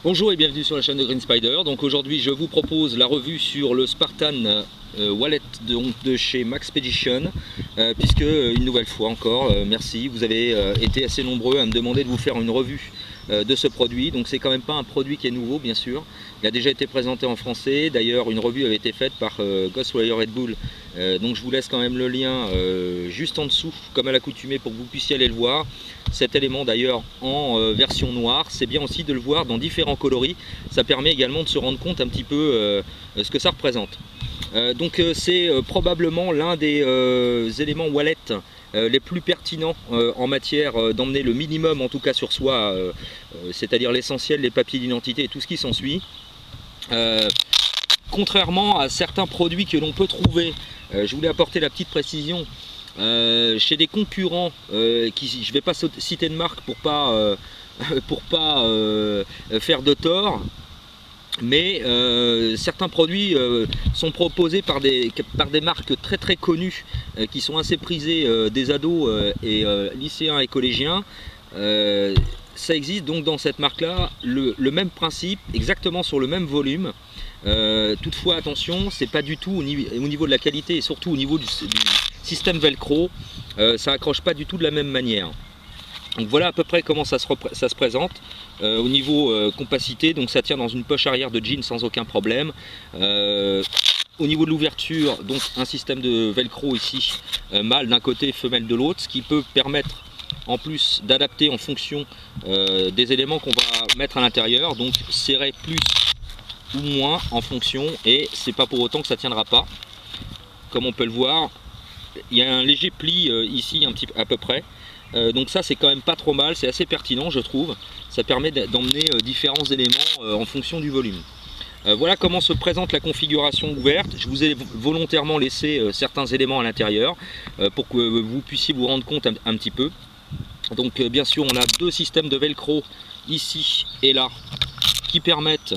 Bonjour et bienvenue sur la chaîne de Green Spider. Donc aujourd'hui je vous propose la revue sur le Spartan Wallet de chez Maxpedition, puisque une nouvelle fois encore, merci, vous avez été assez nombreux à me demander de vous faire une revue de ce produit. Donc c'est quand même pas un produit qui est nouveau, bien sûr, il a déjà été présenté en français. D'ailleurs une revue avait été faite par Ghostwire Red Bull, donc je vous laisse quand même le lien juste en dessous comme à l'accoutumée pour que vous puissiez aller le voir. Cet élément d'ailleurs en version noire, c'est bien aussi de le voir dans différents coloris, ça permet également de se rendre compte un petit peu ce que ça représente. C'est probablement l'un des éléments wallet les plus pertinents en matière d'emmener le minimum en tout cas sur soi, c'est-à-dire l'essentiel, les papiers d'identité et tout ce qui s'ensuit. Contrairement à certains produits que l'on peut trouver, je voulais apporter la petite précision, chez des concurrents je ne vais pas citer de marque pour pas faire de tort, mais certains produits sont proposés par des marques très connues qui sont assez prisées des ados et lycéens et collégiens. Ça existe donc dans cette marque là le même principe, exactement sur le même volume. Toutefois attention, c'est pas du tout au niveau de la qualité et surtout au niveau du système velcro, ça accroche pas du tout de la même manière. Donc voilà à peu près comment ça se présente au niveau compacité. Donc ça tient dans une poche arrière de jean sans aucun problème. Au niveau de l'ouverture, donc un système de velcro ici, mâle d'un côté, femelle de l'autre, ce qui peut permettre en plus d'adapter en fonction des éléments qu'on va mettre à l'intérieur, donc serrer plus ou moins en fonction, et c'est pas pour autant que ça tiendra pas. Comme on peut le voir, il y a un léger pli ici un petit à peu près. Donc ça c'est quand même pas trop mal, c'est assez pertinent je trouve, ça permet d'emmener différents éléments en fonction du volume. Voilà comment se présente la configuration ouverte. Je vous ai volontairement laissé certains éléments à l'intérieur pour que vous puissiez vous rendre compte un petit peu. Donc bien sûr on a deux systèmes de velcro ici et là qui permettent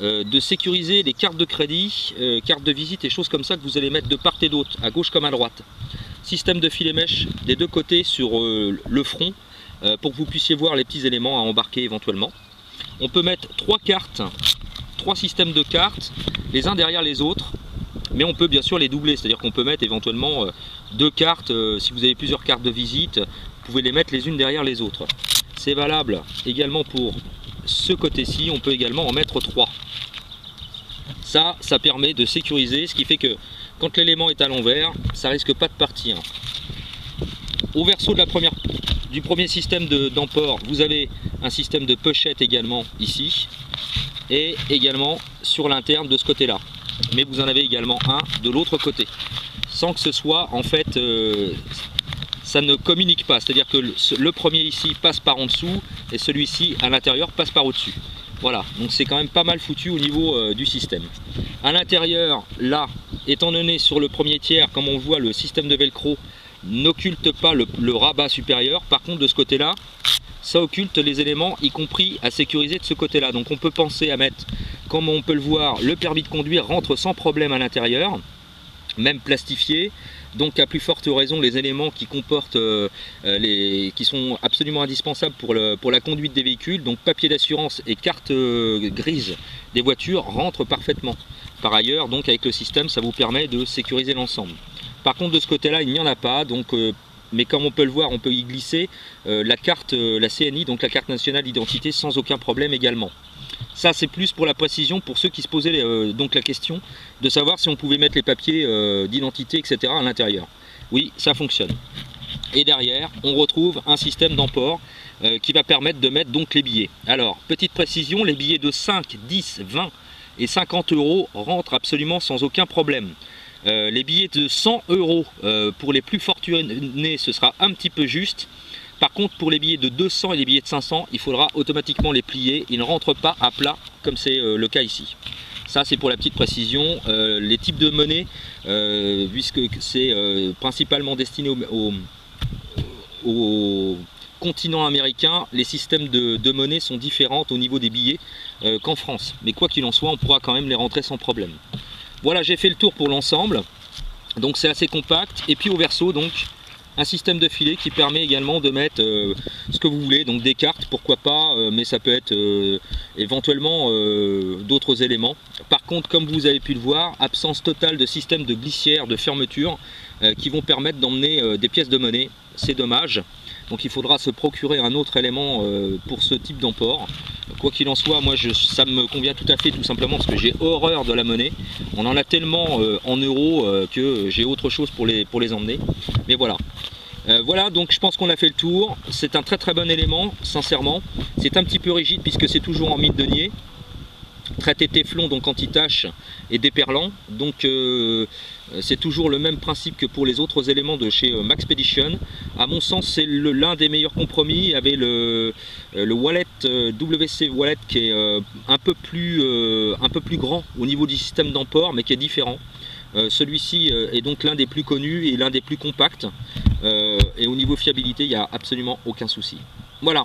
de sécuriser les cartes de crédit, cartes de visite et choses comme ça que vous allez mettre de part et d'autre, à gauche comme à droite. Système de filet mèche des deux côtés sur le front pour que vous puissiez voir les petits éléments à embarquer éventuellement. On peut mettre trois systèmes de cartes, les uns derrière les autres, mais on peut bien sûr les doubler, c'est-à-dire qu'on peut mettre éventuellement deux cartes, si vous avez plusieurs cartes de visite, vous pouvez les mettre les unes derrière les autres. C'est valable également pour ce côté-ci, on peut également en mettre trois. Ça permet de sécuriser, ce qui fait que quand l'élément est à l'envers, ça risque pas de partir. Au verso du premier système d'emport, vous avez un système de pochette également ici, et également sur l'interne de ce côté-là. Mais vous en avez également un de l'autre côté, sans que ce soit en fait, ça ne communique pas, c'est-à-dire que le premier ici passe par en dessous, et celui-ci à l'intérieur passe par au-dessus. Voilà, donc c'est quand même pas mal foutu au niveau du système. À l'intérieur, là, étant donné sur le premier tiers, comme on voit, le système de velcro n'occulte pas le rabat supérieur. Par contre, de ce côté-là, ça occulte les éléments, y compris à sécuriser de ce côté-là. Donc on peut penser à mettre, comme on peut le voir, le permis de conduire rentre sans problème à l'intérieur, même plastifié. Donc à plus forte raison, les éléments qui comportent qui sont absolument indispensables pour la conduite des véhicules, donc papier d'assurance et carte grise des voitures, rentrent parfaitement. Par ailleurs, donc avec le système, ça vous permet de sécuriser l'ensemble. Par contre de ce côté-là, il n'y en a pas, donc mais comme on peut le voir, on peut y glisser la carte, la CNI, donc la carte nationale d'identité, sans aucun problème également. Ça c'est plus pour la précision, pour ceux qui se posaient donc la question de savoir si on pouvait mettre les papiers d'identité, etc. à l'intérieur. Oui, ça fonctionne. Et derrière, on retrouve un système d'emport qui va permettre de mettre donc les billets. Alors, petite précision, les billets de 5, 10, 20 et 50 euros rentrent absolument sans aucun problème. Les billets de 100 euros pour les plus fortunés, ce sera un petit peu juste. Par contre, pour les billets de 200 et les billets de 500, il faudra automatiquement les plier. Ils ne rentrent pas à plat, comme c'est le cas ici. Ça, c'est pour la petite précision. Les types de monnaie, puisque c'est principalement destiné au continent américain, les systèmes de monnaie sont différents au niveau des billets qu'en France. Mais quoi qu'il en soit, on pourra quand même les rentrer sans problème. Voilà, j'ai fait le tour pour l'ensemble. Donc c'est assez compact. Et puis au verso, donc, un système de filet qui permet également de mettre ce que vous voulez, donc des cartes, pourquoi pas, mais ça peut être éventuellement d'autres éléments. Par contre, comme vous avez pu le voir, absence totale de système de glissière, de fermeture, qui vont permettre d'emmener des pièces de monnaie. C'est dommage. Donc il faudra se procurer un autre élément pour ce type d'emport. Quoi qu'il en soit, moi ça me convient tout à fait, tout simplement parce que j'ai horreur de la monnaie. On en a tellement en euros que j'ai autre chose pour les emmener. Mais voilà. Voilà, donc je pense qu'on a fait le tour. C'est un très très bon élément, sincèrement. C'est un petit peu rigide puisque c'est toujours en mine de nier. Traité Téflon, donc anti-tache et déperlant. Donc c'est toujours le même principe que pour les autres éléments de chez Maxpedition. À mon sens, c'est l'un des meilleurs compromis. Il y avait le wallet WC Wallet qui est un peu plus grand au niveau du système d'emport, mais qui est différent. Celui-ci est donc l'un des plus connus et l'un des plus compacts. Et au niveau fiabilité, il n'y a absolument aucun souci. Voilà.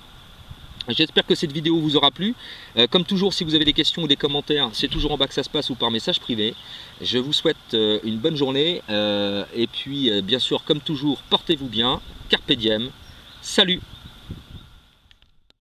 J'espère que cette vidéo vous aura plu. Comme toujours, si vous avez des questions ou des commentaires, c'est toujours en bas que ça se passe ou par message privé. Je vous souhaite une bonne journée. Et puis, bien sûr, comme toujours, portez-vous bien. Carpe diem. Salut!